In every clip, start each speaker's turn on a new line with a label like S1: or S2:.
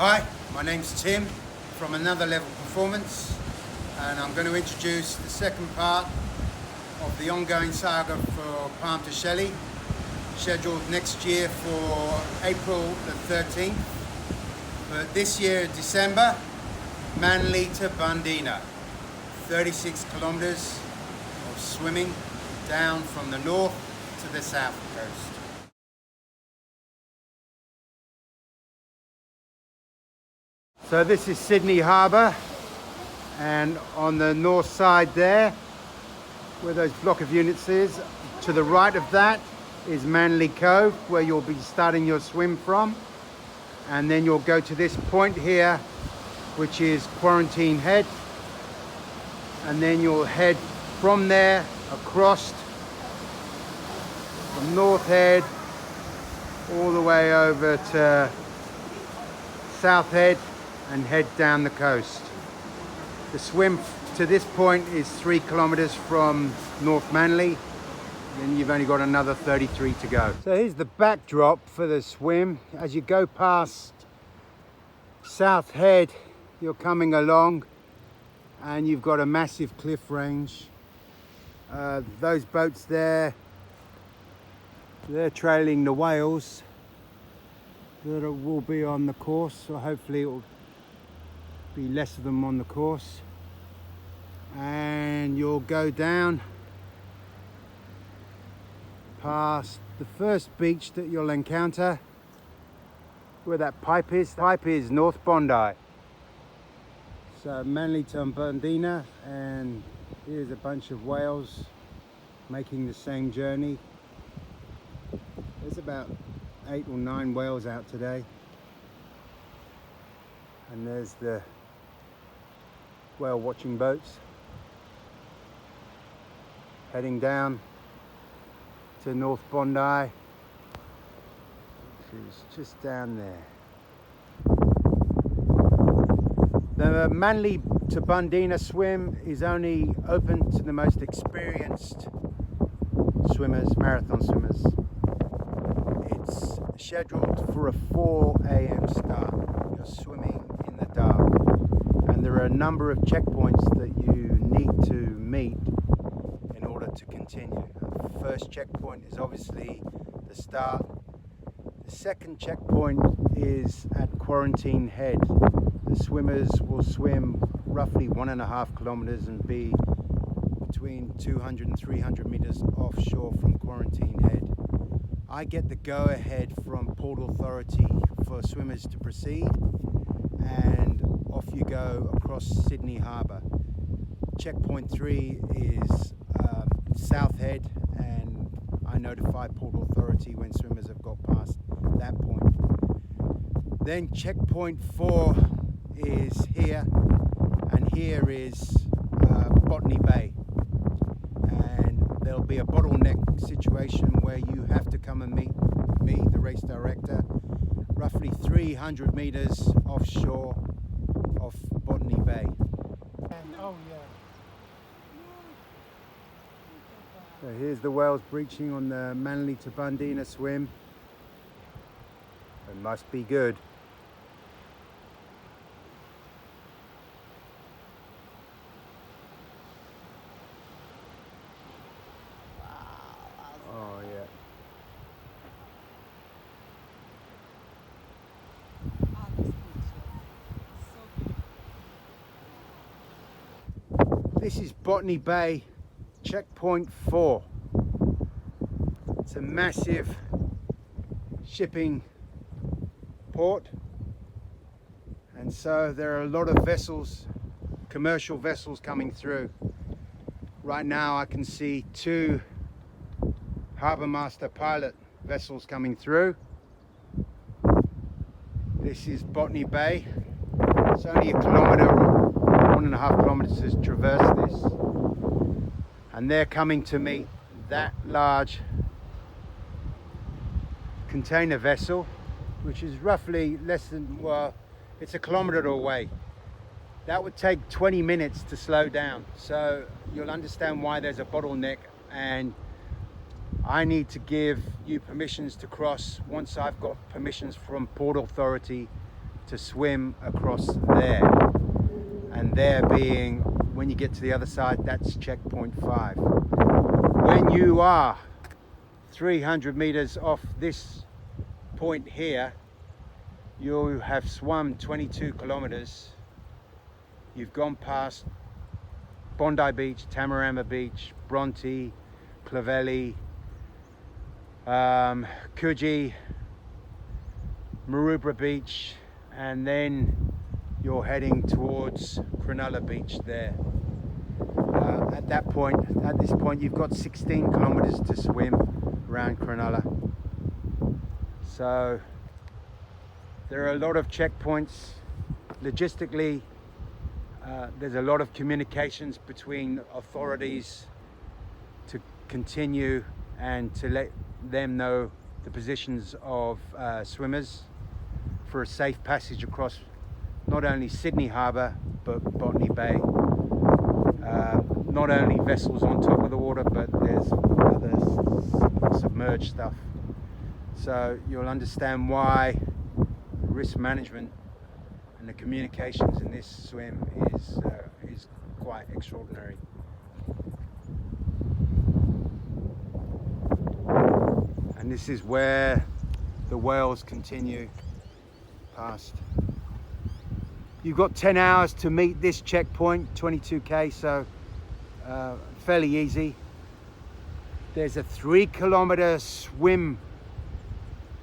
S1: Hi, my name's Tim from Another Level Performance, and I'm going to introduce the second part of the ongoing saga for Palm to Shelley, scheduled next year for April the 13th, but this year December, Manly to Bundeena, 36 kilometers of swimming down from the north to the south coast. So this is Sydney Harbour, and on the north side there, where those block of units is, to the right of that is Manly Cove, where you'll be starting your swim from. And then you'll go to this point here, which is Quarantine Head. And then you'll head from there across from North Head all the way over to South Head and head down the coast. The swim to this point is 3 kilometers from North Manly. Then you've only got another 33 to go. So here's the backdrop for the swim. As you go past South Head, you're coming along and you've got a massive cliff range. Those boats there, they're trailing the whales that will be on the course, so hopefully it will be less of them on the course. And you'll go down past the first beach that you'll encounter, where that pipe is. The pipe is North Bondi. So Manly to Bundeena, and here's a bunch of whales making the same journey. There's about 8 or 9 whales out today. And there's the whale watching boats heading down to North Bondi, which is just down there. The Manly to Bundeena swim is only open to the most experienced swimmers, marathon swimmers. It's scheduled for a 4 a.m. start. You're swimming in the dark, and there are a number of checkpoints that you need to meet in order to continue. The first checkpoint is obviously the start. The second checkpoint is at Quarantine Head. The swimmers will swim roughly 1.5 kilometers and be between 200 and 300 meters offshore from Quarantine Head. I get the go-ahead from Port Authority for swimmers to proceed, and off you go across Sydney Harbour. Checkpoint 3 is South Head, and I notify Port Authority when swimmers have got past that point. Then checkpoint 4 is here, and here is Botany Bay, and there'll be a bottleneck situation where you have to come and meet me, the race director, roughly 300 meters offshore of Botany Bay. Oh yeah. So here's the whales breaching on the Manly to Bundeena swim. It must be good. Oh yeah. This is Botany Bay, checkpoint 4. It's a massive shipping port, and so there are a lot of vessels, commercial vessels coming through. Right now I can see 2 Harbour Master pilot vessels coming through. This is Botany Bay. It's only 1 kilometre or 1.5 kilometres to traverse this, and they're coming to meet that large container vessel, which is roughly less than, well, it's 1 kilometre away. That would take 20 minutes to slow down, so you'll understand why there's a bottleneck, and I need to give you permissions to cross once I've got permissions from Port Authority to swim across there, and there being, when you get to the other side, that's checkpoint 5. When you are 300 meters off this point here, you have swum 22 kilometers. You've gone past Bondi Beach, Tamarama Beach, Bronte, Clovelly, Coogee, Maroubra Beach, and then you're heading towards Cronulla Beach there. At this point, you've got 16 kilometers to swim around Cronulla. So there are a lot of checkpoints. Logistically, there's a lot of communications between authorities to continue and to let them know the positions of swimmers for a safe passage across not only Sydney Harbour but Botany Bay. Not only vessels on top of the water, but there's other submerged stuff. So you'll understand why risk management and the communications in this swim is quite extraordinary. And this is where the whales continue past. You've got 10 hours to meet this checkpoint, 22k, so fairly easy. There's a 3 kilometer swim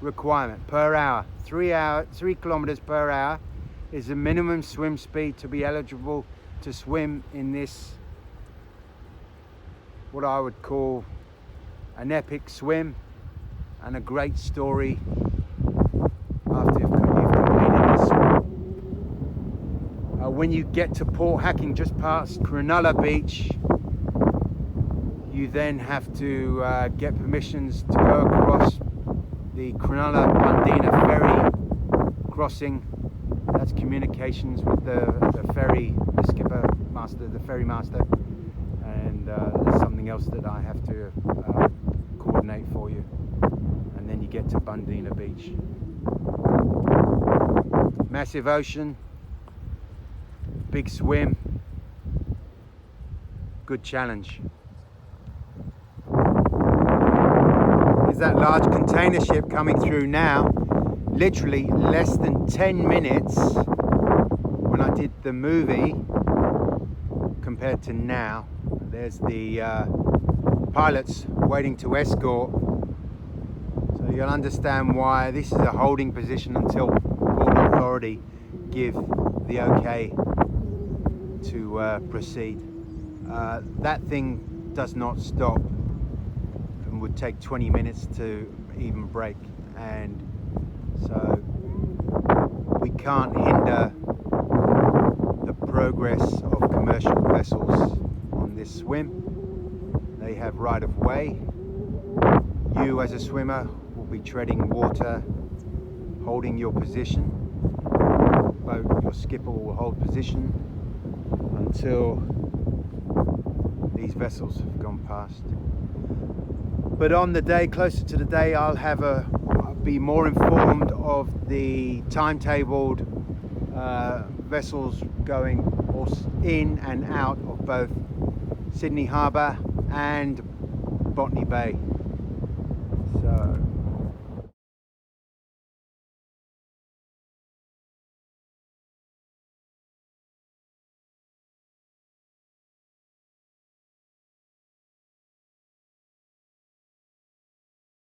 S1: requirement per hour. 3 kilometers per hour is the minimum swim speed to be eligible to swim in this, what I would call an epic swim and a great story after you've completed this swim. When you get to Port Hacking, just past Cronulla Beach, you then have to get permissions to go across the Cronulla Bundeena ferry crossing. That's communications with the ferry, the skipper master, the ferry master, and there's something else that I have to coordinate for you. And then you get to Bundeena Beach. Massive ocean, big swim, good challenge. There's that large container ship coming through now. Literally less than 10 minutes when I did the movie compared to now. There's the pilots waiting to escort. So you'll understand why this is a holding position until Port Authority give the okay to proceed. That thing does not stop and would take 20 minutes to even break, and so we can't hinder the progress of commercial vessels on this swim. They have right of way. You as a swimmer will be treading water, holding your position. Your skipper will hold position until these vessels have gone past. But on the day, closer to the day, I'll be more informed of the timetabled vessels going in and out of both Sydney Harbour and Botany Bay.